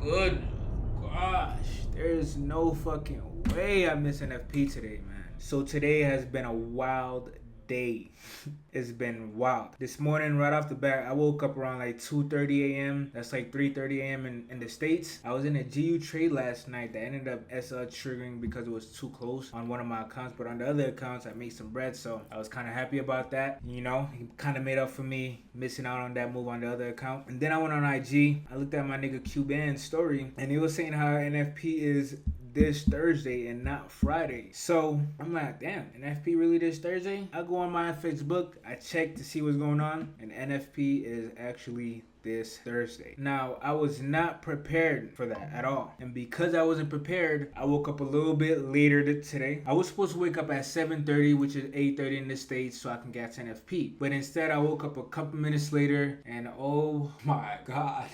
Good gosh, there's no fucking way I miss NFP today, man. So today has been a wild day. It's been wild. This morning, right off the bat, I woke up around like 2:30 a.m. That's like 3:30 a.m. in the States. I was in a GU trade last night that ended up SL triggering because it was too close on one of my accounts. But on the other accounts, I made some bread. So I was kind of happy about that. You know, he kind of made up for me missing out on that move on the other account. And then I went on IG. I looked at my nigga Cuban's story. And he was saying how NFP is this Thursday and not Friday. So I'm like, damn, NFP really this Thursday? I go on my Facebook, I check to see what's going on, and NFP is actually this Thursday. Now, I was not prepared for that at all. And because I wasn't prepared, I woke up a little bit later today. I was supposed to wake up at 7:30, which is 8:30 in the States, so I can get to NFP. But instead, I woke up a couple minutes later, and oh my God.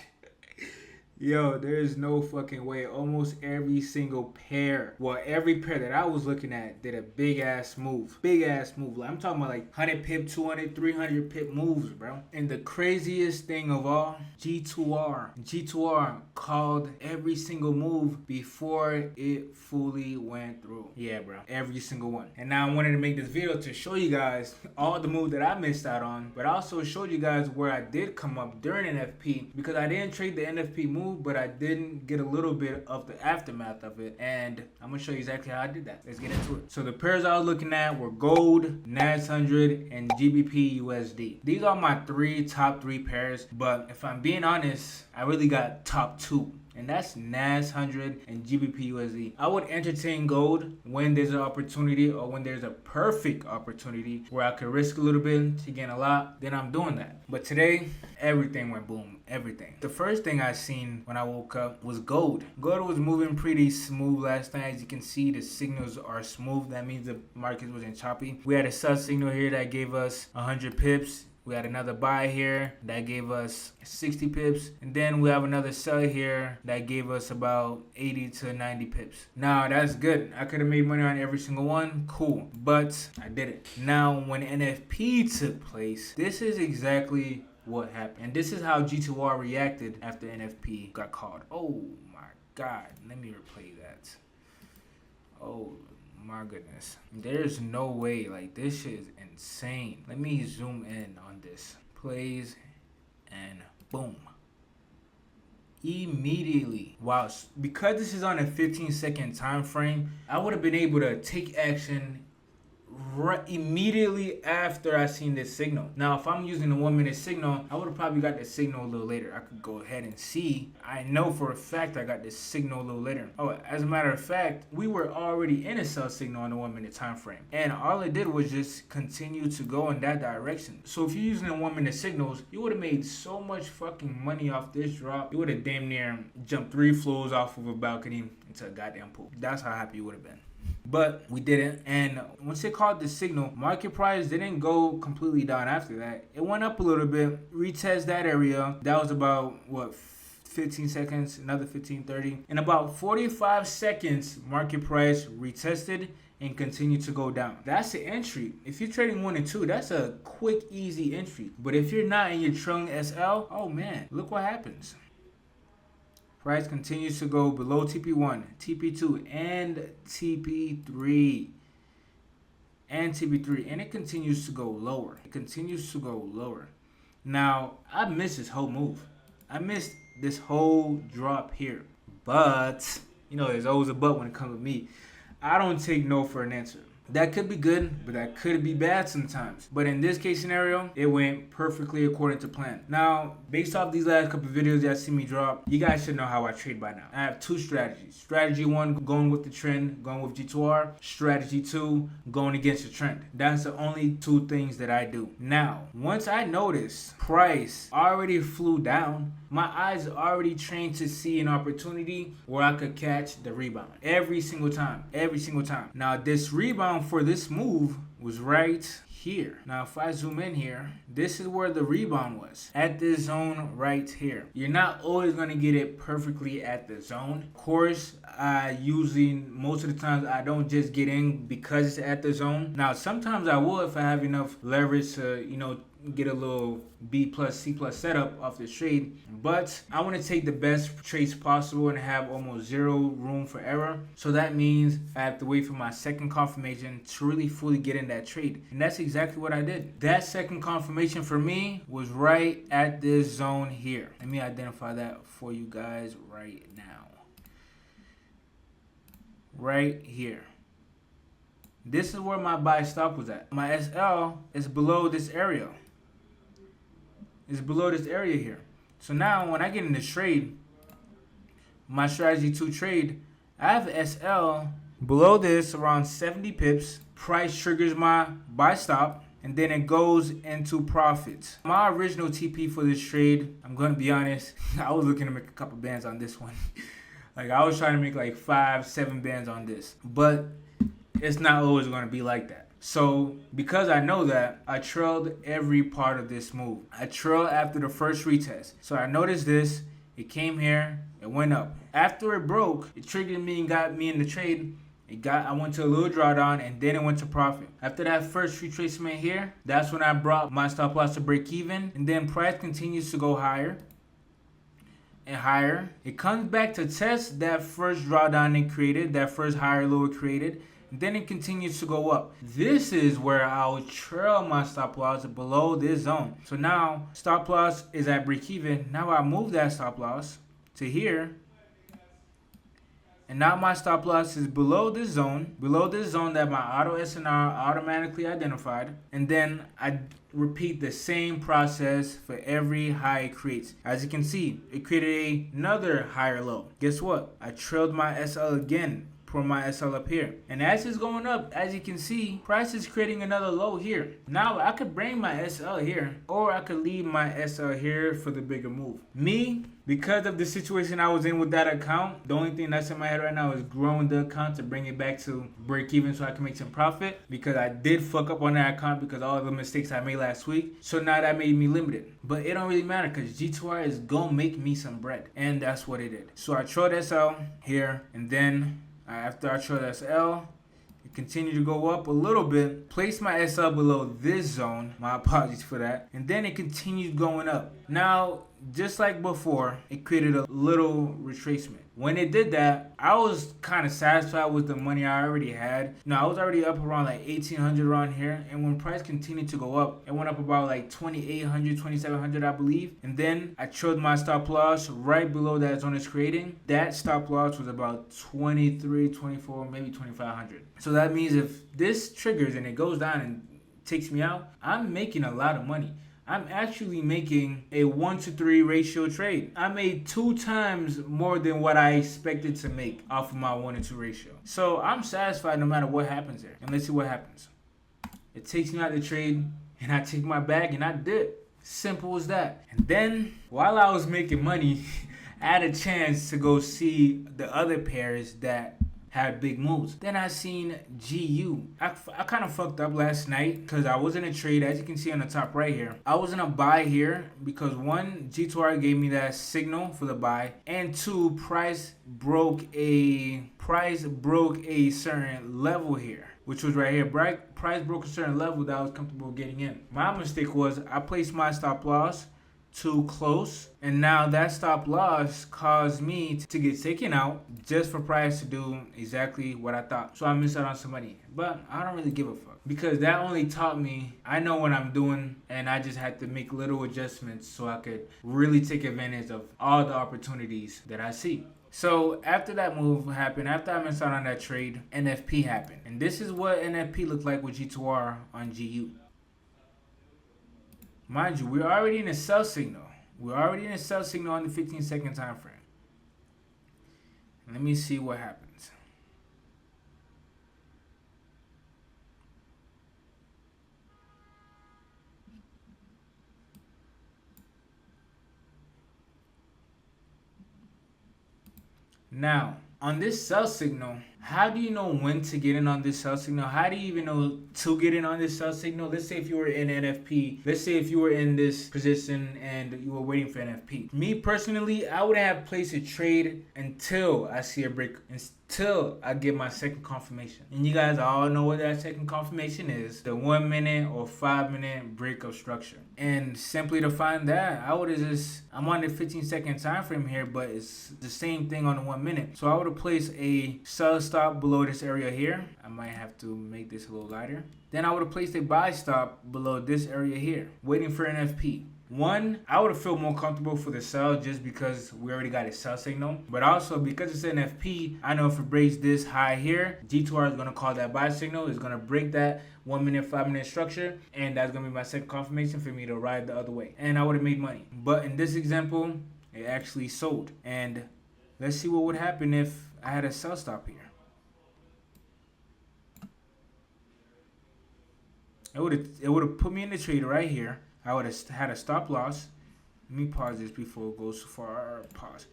Yo, there's no fucking way. Almost every single pair, well, every pair that I was looking at did a big ass move. Big ass move. Like, I'm talking about like 100 pip, 200, 300 pip moves, bro. And the craziest thing of all, G2R called every single move before it fully went through. Yeah, bro. Every single one. And now I wanted to make this video to show you guys all the moves that I missed out on, but I also showed you guys where I did come up during NFP because I didn't trade the NFP move, but I didn't get a little bit of the aftermath of it, and I'm gonna show you exactly how I did that. Let's get into it. So the pairs I was looking at were gold, NAS 100, and GBP USD. These are my top three pairs, but if I'm being honest, I really got top two. And that's NAS 100 and GBP USD. I would entertain gold when there's an opportunity or when there's a perfect opportunity where I could risk a little bit to gain a lot, then I'm doing that. But today, everything went boom. Everything. The first thing I seen when I woke up was gold. Gold was moving pretty smooth last night. As you can see, the signals are smooth. That means the market wasn't choppy. We had a sell signal here that gave us 100 pips. We had another buy here that gave us 60 pips. And then we have another sell here that gave us about 80 to 90 pips. Now, that's good. I could have made money on every single one. Cool. But I didn't. Now, when NFP took place, this is exactly what happened. And this is how G2R reacted after NFP got called. Oh, my God. Let me replay that. Oh, my goodness. There's no way. Like, this shit is insane. Let me zoom in on this. Plays and boom. Immediately. Wow. Because this is on a 15-second time frame, I would have been able to take action right immediately after I seen this signal. Now, if I'm using the 1 minute signal, I would have probably got the signal a little later. I could go ahead and see. I know for a fact I got this signal a little later. Oh, as a matter of fact, we were already in a sell signal on the 1 minute time frame. And all it did was just continue to go in that direction. So if you're using the 1 minute signals, you would have made so much fucking money off this drop. You would have damn near jumped 3 floors off of a balcony into a goddamn pool. That's how happy you would have been. But we didn't, and once it called the signal, market price didn't go completely down after that. It went up a little bit, retest that area. That was about, what, 15 seconds, another 15, 30. In about 45 seconds, market price retested and continued to go down. That's the entry. If you're trading 1 and 2, that's a quick, easy entry. But if you're not and you're trailing SL, oh man, look what happens. Price continues to go below TP1, TP2, and TP3. And it continues to go lower. It continues to go lower. Now, I missed this whole move. I missed this whole drop here. But, you know, there's always a but when it comes to me. I don't take no for an answer. That could be good, but that could be bad sometimes. But in this case scenario, it went perfectly according to plan. Now, based off these last couple of videos that see me drop, you guys should know how I trade by now. I have 2 strategies. Strategy 1, going with the trend, going with G2R. Strategy 2, going against the trend. That's the only 2 things that I do. Now, once I notice price already flew down, my eyes are already trained to see an opportunity where I could catch the rebound. Every single time. Every single time. Now, this rebound for this move was right here. Now, if I zoom in here, this is where the rebound was. At this zone right here. You're not always going to get it perfectly at the zone. Of course, most of the times, I don't just get in because it's at the zone. Now, sometimes I will if I have enough leverage to, get a little B plus, C plus setup off this trade. But I want to take the best trades possible and have almost zero room for error. So that means I have to wait for my second confirmation to really fully get in that trade. And that's exactly what I did. That second confirmation for me was right at this zone here. Let me identify that for you guys right now. Right here. This is where my buy stop was at. My SL is below this area. It's below this area here. So now when I get in this trade, my strategy 2 trade, I have SL below this around 70 pips. Price triggers my buy stop, and then it goes into profits. My original TP for this trade, I'm going to be honest, I was looking to make a couple bands on this one. Like I was trying to make like 5-7 bands on this. But it's not always going to be like that. So because I know that, I trailed every part of this move. I trailed after the first retest. So I noticed this. It came here. It went up. After it broke, it triggered me and got me in the trade. I went to a little drawdown and then it went to profit. After that first retracement here, that's when I brought my stop loss to break even. And then price continues to go higher and higher. It comes back to test that first drawdown it created, that first higher low it created. Then it continues to go up. This is where I'll trail my stop loss below this zone. So now stop loss is at break even. Now I move that stop loss to here. And now my stop loss is below this zone that my auto SNR automatically identified. And then I repeat the same process for every high it creates. As you can see, it created another higher low. Guess what? I trailed my SL again. My SL up here, and as it's going up, as you can see, price is creating another low here. Now I could bring my SL here, or I could leave my SL here for the bigger move. Me, because of the situation I was in with that account, the only thing that's in my head right now is growing the account to bring it back to break even so I can make some profit, because I did fuck up on that account because all of the mistakes I made last week. So now that made me limited, but it don't really matter because G2R is gonna make me some bread, and that's what it did. So I trailed SL here, and then after I trailed SL, it continued to go up a little bit. Placed my SL below this zone. My apologies for that. And then it continued going up. Now, just like before, it created a little retracement. When it did that, I was kind of satisfied with the money I already had. Now, I was already up around like 1,800 around here. And when price continued to go up, it went up about like 2,800, 2,700, I believe. And then I trailed my stop loss right below that zone it's creating. That stop loss was about 23, 24, maybe 2,500. So that means if this triggers and it goes down and takes me out, I'm making a lot of money. I'm actually making a 1-to-3 ratio trade. I made 2 times more than what I expected to make off of my 1-to-2 ratio. So I'm satisfied no matter what happens there. And let's see what happens. It takes me out of the trade, and I take my bag and I dip. Simple as that. And then while I was making money, I had a chance to go see the other pairs that had big moves. Then I seen GU. I kind of fucked up last night because I was in a trade, as you can see on the top right here. I was in a buy here because 1, G2R gave me that signal for the buy, and 2, price broke a certain level here, which was right here. Price broke a certain level that I was comfortable getting in. My mistake was I placed my stop loss too close, and now that stop loss caused me to get taken out just for price to do exactly what I thought. So I missed out on some money, but I don't really give a fuck because that only taught me I know what I'm doing, and I just had to make little adjustments so I could really take advantage of all the opportunities that I see. So after that move happened, after I missed out on that trade, NFP happened, and this is what NFP looked like with G2R on GU. Mind you, we're already in a sell signal. We're already in a sell signal on the 15-second time frame. Let me see what happens. Now, on this sell signal, How do you know when to get in on this sell signal? How do you even know to get in on this sell signal? Let's say if you were in NFP, let's say if you were in this position and you were waiting for NFP. Me personally, I would have placed a trade until I see a break, until I get my second confirmation. And you guys all know what that second confirmation is: the 1 minute or 5 minute break of structure. And simply to find that, I would have just, I'm on the 15-second time frame here, but it's the same thing on the 1 minute. So I would have placed a sell stop below this area here. I might have to make this a little lighter. Then I would have placed a buy stop below this area here, waiting for NFP. One, I would have felt more comfortable for the sell just because we already got a sell signal. But also because it's NFP, I know if it breaks this high here, G2R is going to call that buy signal. It's going to break that 1 minute, 5 minute structure. And that's going to be my second confirmation for me to ride the other way. And I would have made money. But in this example, it actually sold. And let's see what would happen if I had a sell stop here. It would have put me in the trade right here. I would have had a stop loss. Let me pause this before it goes too far. Pause.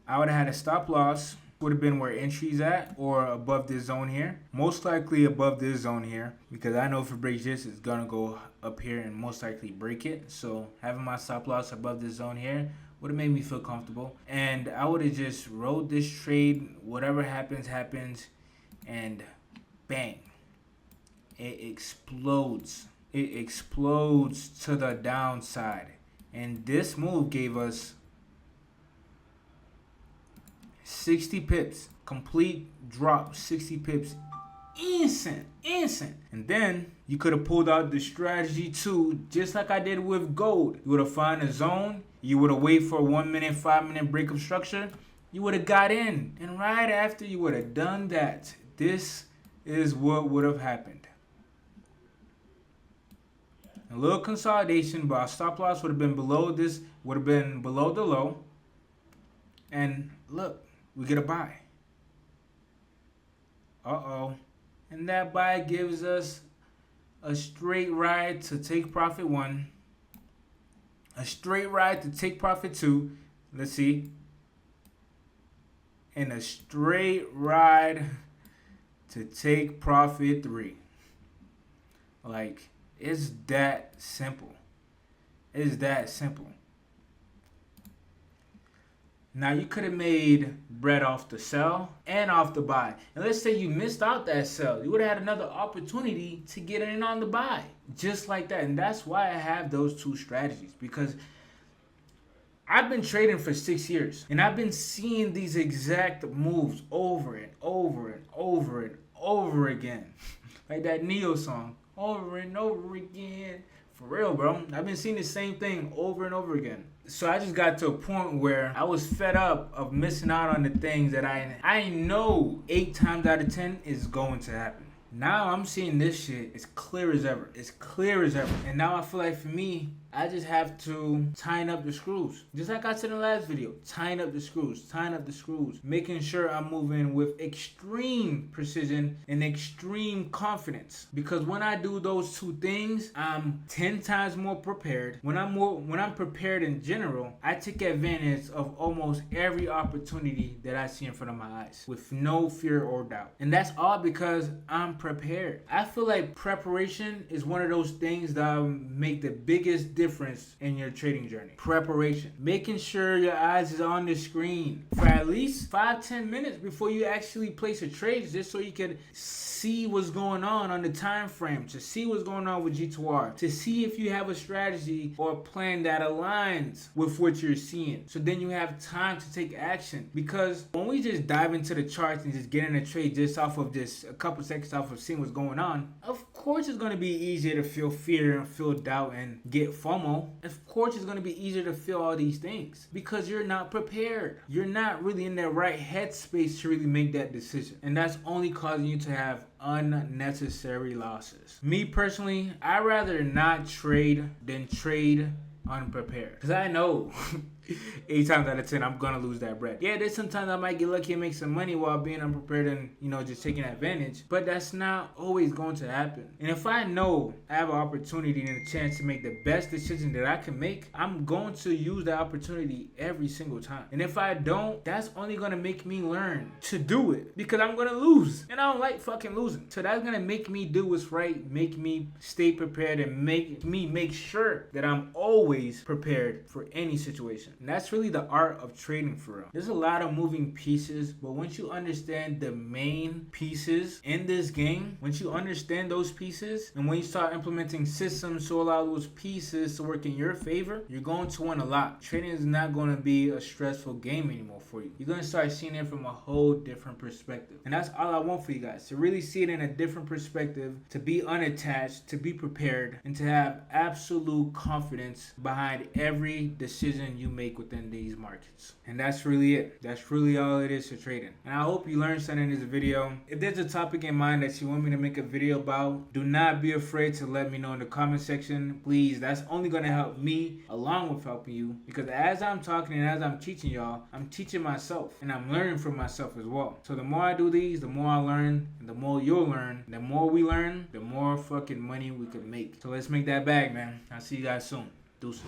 I would have had a stop loss. Would have been where entry's at, or above this zone here. Most likely above this zone here, because I know if it breaks this, it's gonna go up here and most likely break it. So having my stop loss above this zone here would have made me feel comfortable. And I would have just rode this trade. Whatever happens, happens. And bang. It explodes. It explodes to the downside. And this move gave us 60 pips. Complete drop, 60 pips. Instant. And then you could have pulled out the strategy too, just like I did with gold. You would have found a zone. You would have waited for a 1 minute, 5 minute break of structure. You would have got in. And right after you would have done that, this is what would have happened. A little consolidation, but our stop loss would have been below this, would have been below the low. And look, we get a buy. Uh-oh. And that buy gives us a straight ride to take profit 1. A straight ride to take profit 2. Let's see. And a straight ride to take profit 3. Like, it's that simple. It's that simple. Now you could have made bread off the sell and off the buy. And let's say you missed out that sell. You would have had another opportunity to get in on the buy. Just like that. And that's why I have those two strategies. Because I've been trading for 6 years. And I've been seeing these exact moves over and over and over and over again. Like that Neo song. Over and over again. For real, bro. I've been seeing the same thing over and over again. So I just got to a point where I was fed up of missing out on the things that I know 8 times out of 10 is going to happen. Now I'm seeing this shit as clear as ever. It's clear as ever. And now I feel like for me, I just have to tighten up the screws. Just like I said in the last video, tighten up the screws, making sure I'm moving with extreme precision and extreme confidence. Because when I do those two things, I'm 10 times more prepared. When I'm prepared in general, I take advantage of almost every opportunity that I see in front of my eyes with no fear or doubt. And that's all because I'm prepared. I feel like preparation is one of those things that make the biggest difference in your trading journey. Preparation. Making sure your eyes is on the screen for at least 5-10 minutes before you actually place a trade, just so you can see what's going on the time frame, to see what's going on with G2R, to see if you have a strategy or a plan that aligns with what you're seeing. So then you have time to take action. Because when we just dive into the charts and just get in a trade just off of just a couple seconds off of seeing what's going on, of course it's going to be easier to feel fear and feel doubt and get FOMO. Of course it's going to be easier to feel all these things because you're not prepared. You're not really in the right headspace to really make that decision. And that's only causing you to have unnecessary losses. Me personally, I'd rather not trade than trade unprepared. Because I know 8 times out of 10, I'm gonna lose that bread. Yeah, there's sometimes I might get lucky and make some money while being unprepared and, just taking advantage. But that's not always going to happen. And if I know I have an opportunity and a chance to make the best decision that I can make, I'm going to use that opportunity every single time. And if I don't, that's only gonna make me learn to do it because I'm gonna lose. And I don't like fucking losing. So that's gonna make me do what's right, make me stay prepared, and make me make sure that I'm always prepared for any situation. And that's really the art of trading for real. There's a lot of moving pieces, but once you understand the main pieces in this game, once you understand those pieces, and when you start implementing systems to allow those pieces to work in your favor, you're going to win a lot. Trading is not going to be a stressful game anymore for you. You're going to start seeing it from a whole different perspective. And that's all I want for you guys, to really see it in a different perspective, to be unattached, to be prepared, and to have absolute confidence behind every decision you make within these markets. And that's really it. That's really all it is to trading. And I hope you learned something in this video. If there's a topic in mind that you want me to make a video about, do not be afraid to let me know in the comment section. Please, that's only going to help me along with helping you, because as I'm talking and as I'm teaching y'all, I'm teaching myself and I'm learning from myself as well. So the more I do these, the more I learn, and the more you'll learn. The more we learn, the more fucking money we can make. So let's make that bag, man. I'll see you guys soon. Deuces.